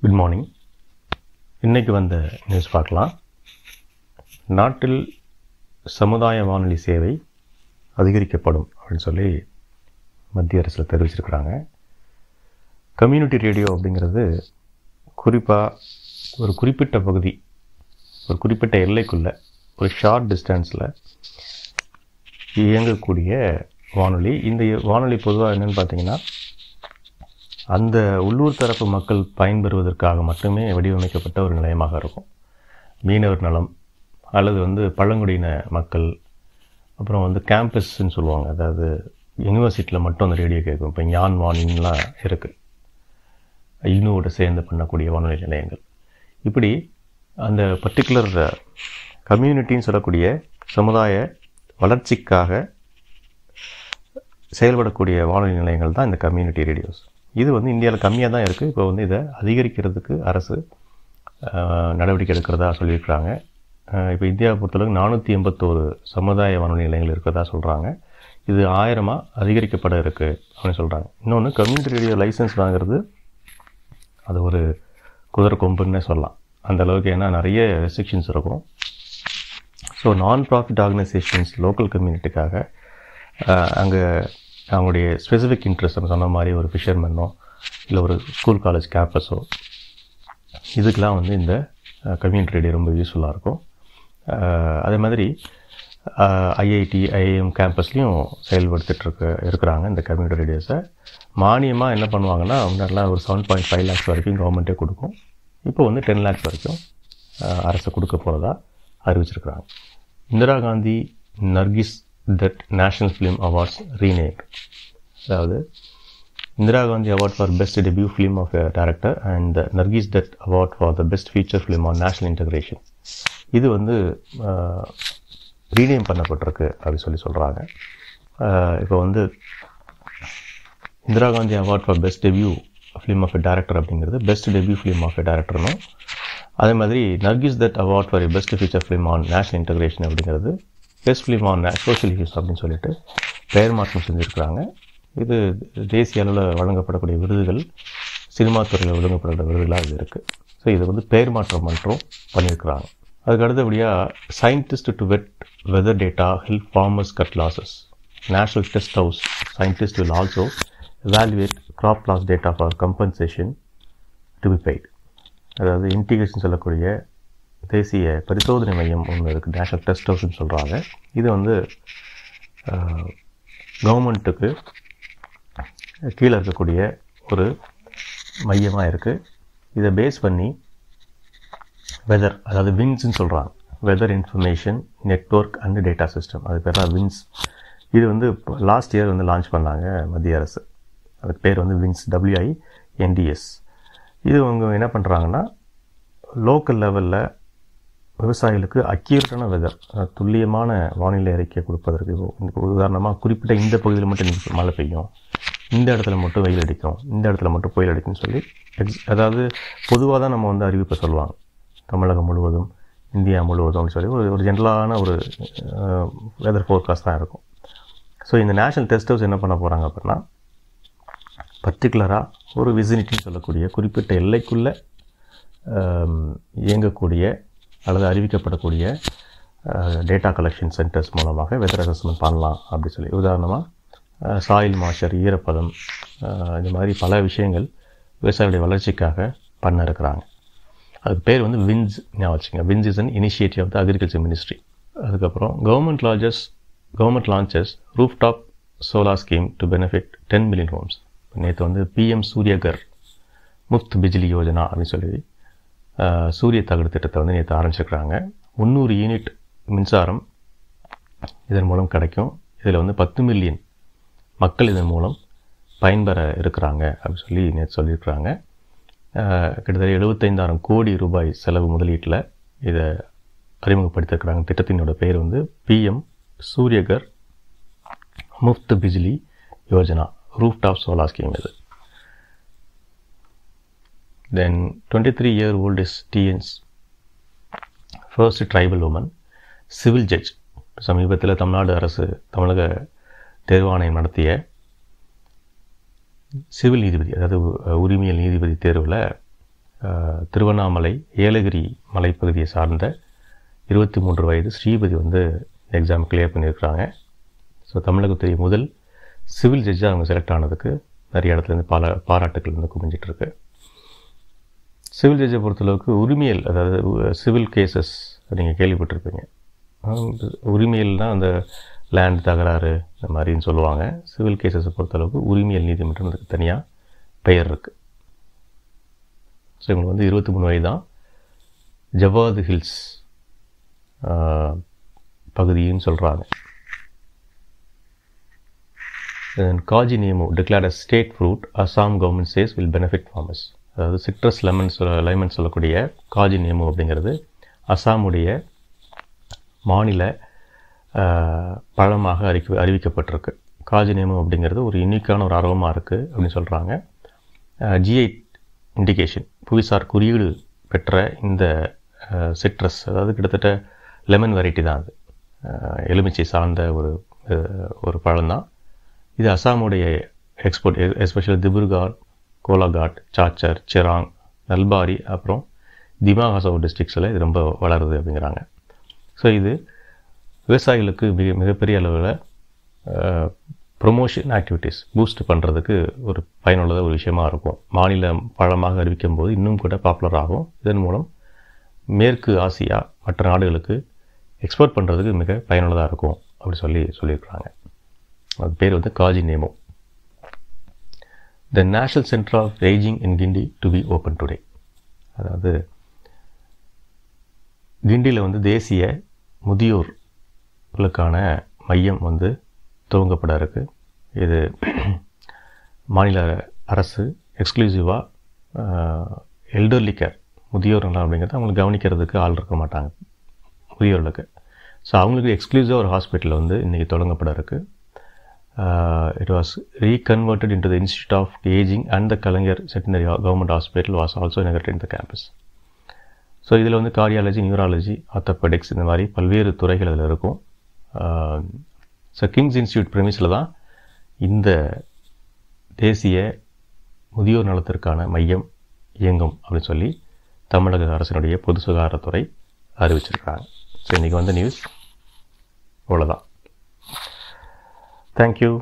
Good morning. இன்றைக்கி வந்த news பார்க்கலாம். நாட்டில் சமுதாய வானொலி சேவை அதிகரிக்கப்படும் அப்படின்னு சொல்லி மத்திய அரசில் தெரிவிச்சிருக்கிறாங்க. கம்யூனிட்டி ரேடியோ அப்படிங்கிறது குறிப்பாக ஒரு குறிப்பிட்ட பகுதி, ஒரு குறிப்பிட்ட எல்லைக்குள்ளே, ஒரு ஷார்ட் டிஸ்டன்ஸில் இயங்கக்கூடிய வானொலி. இந்த வானொலி பொதுவாக என்னென்னு பார்த்தீங்கன்னா, அந்த உள்ளூர் தரப்பு மக்கள் பயன்பெறுவதற்காக மட்டுமே வடிவமைக்கப்பட்ட ஒரு நிலையமாக இருக்கும். மீனவர் நலம் அல்லது பழங்குடியின மக்கள், அப்புறம் கேம்பஸ்ன்னு சொல்லுவாங்க, அதாவது யூனிவர்சிட்டியில் மட்டும் அந்த ரேடியோ கேட்கும். இப்போ ஞான் வானின்லாம் இருக்குது, இக்னூவோட சேர்ந்து பண்ணக்கூடிய வானொலி நிலையங்கள். இப்படி அந்த பர்டிகுலர் கம்யூனிட்டின்னு சொல்லக்கூடிய சமுதாய வளர்ச்சிக்காக செயல்படக்கூடிய வானொலி நிலையங்கள் தான் இந்த கம்யூனிட்டி ரேடியோஸ். இது இந்தியாவில் கம்மியாக தான் இருக்குது. இப்போ இதை அதிகரிக்கிறதுக்கு அரசு நடவடிக்கை எடுக்கிறதா சொல்லியிருக்கிறாங்க. இப்போ இந்தியாவை பொறுத்தளவுக்கு 481 சமுதாய வானொலி நிலையங்கள் இருக்கிறதா சொல்கிறாங்க. இது 1000 அதிகரிக்கப்பட இருக்குது அப்படின்னு சொல்கிறாங்க. இன்னொன்று, கம்யூனிட்டி ரேடியோ லைசன்ஸ் வாங்குறது அது ஒரு குதிரை கொம்புன்னே சொல்லலாம் அந்த அளவுக்கு. ஏன்னா நிறைய ரெஸ்ட்ரிக்ஷன்ஸ் இருக்கும். ஸோ நான் ப்ராஃபிட் ஆர்கனைசேஷன்ஸ் லோக்கல் கம்யூனிட்டிக்காக அங்கே அவங்களுடைய ஸ்பெசிஃபிக் இன்ட்ரெஸ்ட், நம்ம சொன்ன மாதிரி ஒரு ஃபிஷர்மேனோ இல்லை ஒரு ஸ்கூல் காலேஜ் கேம்பஸோ, இதுக்கெலாம் இந்த கம்யூனிட்டி ரேடியோ ரொம்ப யூஸ்ஃபுல்லாக இருக்கும். அதே மாதிரி ஐஐடி, ஐஐஎம் கேம்பஸ்லேயும் செயல்படுத்திட்டு இருக்கிறாங்க இந்த கம்யூனிட்டி ரேடியோஸை. மானியமாக என்ன பண்ணுவாங்கன்னா, முன்னாடிலாம் ஒரு 7.5 lakhs வரைக்கும் கவர்மெண்ட்டே கொடுக்கும். இப்போ 10 lakhs வரைக்கும் அரசு கொடுக்க போகிறதா அறிவிச்சிருக்கிறாங்க. Indira Gandhi Nargis Dutt national film awards renamed. அதாவது Indira Gandhi award for best debut film of a director and Nargis Dutt award for the best feature film on national integration. இது ரீநேம் பண்ணப்பட்டிருக்கு அப்படின்னு சொல்கிறாங்க. இப்போ Indira Gandhi award for best debut film of a director அப்படிங்கிறது best debut film of a டைரக்டர்னும், அதே மாதிரி Nargis Dutt award for a best feature film on national integration அப்படிங்கிறது best film on social issues அப்படின்னு சொல்லிட்டு பெயர் மாற்றம் செஞ்சுருக்கிறாங்க. இது தேசிய அளவில் வழங்கப்படக்கூடிய விருதுகள், சினிமா துறையில் வழங்கப்படக்கூடிய விருதுகளாக இது இருக்குது. ஸோ இது பெயர் மாற்றம் மட்டும் பண்ணியிருக்கிறாங்க. அதுக்கு அடுத்தபடியாக scientist to vet weather data help farmers cut losses. National test house scientist will also evaluate crop loss data for compensation to be paid. அதாவது இன்டிகிரேஷன் சொல்லக்கூடிய தேசிய பரிசோதனை மையம் ஒன்று இருக்குது, நேஷனல் டெஸ்ட் ஹவுஸ்ன்னு சொல்கிறாங்க. இது கவர்மெண்ட்டுக்கு கீழே இருக்கக்கூடிய ஒரு மையமாக இருக்குது. இதை பேஸ் பண்ணி வெதர், அதாவது வின்ஸ்ன்னு சொல்கிறாங்க, weather information network and data system, அது பேர் தான் வின்ஸ். இது லாஸ்ட் இயர் லான்ச் பண்ணாங்க மத்திய அரசு. அதுக்கு பேர் வின்ஸ், WINDS. இது என்ன பண்ணுறாங்கன்னா, லோக்கல் லெவலில் விவசாயிகளுக்கு அக்யூரேட்டான வெதர், துல்லியமான வானிலை அறிக்கை கொடுப்பதற்கு. உதாரணமாக குறிப்பிட்ட இந்த பகுதியில் மட்டும் மழை பெய்யும், இந்த இடத்துல மட்டும் வெயில் அடிக்கும், இந்த இடத்துல மட்டும் புயல் அடிக்கும்னு சொல்லி அதாவது பொதுவாக தான் நம்ம அறிவிப்பை சொல்லுவாங்க, தமிழகம் முழுவதும், இந்தியா முழுவதும் சொல்லி ஒரு ஜென்ரலான ஒரு வெதர் ஃபோர்காஸ்ட் தான் இருக்கும். ஸோ இந்த நேஷனல் டெஸ்ட் ஹவுஸ் என்ன பண்ண போகிறாங்க அப்படின்னா, பர்டிகுலராக ஒரு விசினிட்டின்னு சொல்லக்கூடிய குறிப்பிட்ட எல்லைக்குள்ளே இயங்கக்கூடிய அல்லது அறிவிக்கப்படக்கூடிய டேட்டா கலெக்ஷன் சென்டர்ஸ் மூலமாக வெதர் அசஸ்மெண்ட் பண்ணலாம் அப்படி சொல்லி. உதாரணமாக சாயில் மாய்ச்சர், ஈரப்பதம், இந்த மாதிரி பல விஷயங்கள் விவசாயிகளுடைய வளர்ச்சிக்காக பண்ண இருக்கிறாங்க. அதுக்கு பேர் வின்ஸ் ஞாபகம் வச்சுங்க. வின்ஸ் is an initiative of the agriculture ministry. அதுக்கப்புறம் government launches rooftop solar scheme to benefit 10 million homes. நேற்று PM சூரியகர் முஃப்த் பிஜ்லி யோஜனா அப்படின்னு சொல்லி சூரிய தகடு திட்டத்தை நேற்று ஆரம்பிச்சிருக்கிறாங்க. 300 யூனிட் மின்சாரம் இதன் மூலம் கிடைக்கும். இதில் 10 மில்லியன் மக்கள் இதன் மூலம் பயன்பெற இருக்கிறாங்க அப்படின்னு சொல்லி நேற்று சொல்லியிருக்கிறாங்க. கிட்டத்தட்ட 75,000 கோடி ரூபாய் செலவு முதலீட்டில் இதை அறிமுகப்படுத்தியிருக்கிறாங்க. திட்டத்தினோட பேர் PM Suryaghar Muft Bijli Yojana, rooftop solar scheme. இது Then 23-year-old is TN's first tribal woman civil judge. சமீபத்தில் தமிழக தேர்வாணையம் நடத்திய சிவில் நீதிபதி, அதாவது உரிமையல் நீதிபதி தேர்வில் திருவண்ணாமலை ஏலகிரி மலைப்பகுதியை சார்ந்த 23 வயது ஸ்ரீபதி வந்து எக்ஸாம் கிளியர் பண்ணியிருக்கிறாங்க. ஸோ தமிழகத்துடைய முதல் சிவில் ஜட்ஜாக அவங்க செலக்ட் ஆனதுக்கு நிறைய இடத்துலேருந்து பாராட்டுக்கள் வந்து குமிஞ்சிட்ருக்கு. சிவில் ஜட்ஜை பொறுத்தளவுக்கு உரிமையல், அதாவது சிவில் கேசஸ் நீங்கள் கேள்விப்பட்டிருப்பீங்க. உரிமையல்னால் அந்த லேண்ட் தகராறு இந்த மாதிரின்னு சொல்லுவாங்க. சிவில் கேசஸை பொறுத்தளவுக்கு உரிமையல் நீதிமன்றம் அதுக்கு தனியாக பெயர் இருக்குது. ஸோ இவங்களுக்கு வந்து 23 வயது தான். ஜவாது ஹில்ஸ் பகுதின்னு சொல்கிறாங்க. Kaji Nemu declared a state fruit, Assam government says will benefit farmers. அதாவது சிட்ரஸ் லெமன் சொல்லக்கூடிய காஜி நேமோ அப்படிங்கிறது அசாமுடைய மாநில பழமாக அறிவிக்கப்பட்டிருக்கு. காஜி நேமோ அப்படிங்கிறது ஒரு யூனிக்கான ஒரு அரோமா இருக்குது அப்படின்னு சொல்கிறாங்க. ஜிஐ இண்டிகேஷன், புவிசார் குறியீடு பெற்ற இந்த சிட்ரஸ், அதாவது கிட்டத்தட்ட லெமன் வெரைட்டி தான், அது எலுமிச்சை சார்ந்த ஒரு பழம்தான். இது அசாமுடைய எக்ஸ்போர்ட், எஸ்பெஷலி திபுர்கார், கோலாகாட், சாச்சர், சிராங், நல்பாரி, அப்புறம் திமாக் ஹசாவ் டிஸ்ட்ரிக்ஸில் இது ரொம்ப வளருது அப்படிங்கிறாங்க. ஸோ இது விவசாயிகளுக்கு மிகப்பெரிய அளவில் ப்ரொமோஷன் ஆக்டிவிட்டீஸ் பூஸ்ட் பண்ணுறதுக்கு ஒரு பயனுள்ளதாக ஒரு விஷயமா இருக்கும். மாநில பழமாக அறிவிக்கும் போது இன்னும் கூட பாப்புலர் ஆகும். இதன் மூலம் மேற்கு ஆசியா மற்ற நாடுகளுக்கு எக்ஸ்போர்ட் பண்ணுறதுக்கு மிக பயனுள்ளதாக இருக்கும் அப்படி சொல்லியிருக்கிறாங்க. அது பேர் வந்து Kaji Nemu. The national centre of ageing in Guindy to be open today. அதாவது கிண்டியில் வந்து தேசிய முதியோர்களுக்கான மையம் வந்து துவங்கப்பட இருக்குது. இது மாநில அரசு எக்ஸ்க்ளூசிவாக எல்டர்லி கேர், முதியோர் நலம் அப்படிங்கிறது அவங்களுக்கு கவனிக்கிறதுக்கு ஆள் இருக்க மாட்டாங்க முதியோர்களுக்கு. ஸோ அவங்களுக்கு எக்ஸ்க்ளூசிவாக ஒரு ஹாஸ்பிட்டல் வந்து இன்றைக்கி தொடங்கப்பட இருக்குது. It was reconverted into the Institute of Aging and the Kalaignar Centenary Government Hospital was also inaugurated in the campus. So இதில் வந்து கார்டியாலஜி, நியூராலஜி, ஆர்த்தோபெடிக்ஸ் இந்த மாதிரி பல்வேறு துறைகள் அதில் இருக்கும். ஸோ கிங்ஸ் இன்ஸ்டியூட் ப்ரெமிஸில் தான் இந்த தேசிய முதியோர் நலத்திற்கான மையம் இயங்கும் அப்படின்னு சொல்லி தமிழக அரசினுடைய பொது சுகாதாரத்துறை அறிவிச்சிருக்காங்க. ஸோ இன்றைக்கி வந்த நியூஸ் அவ்வளோதான். Thank you.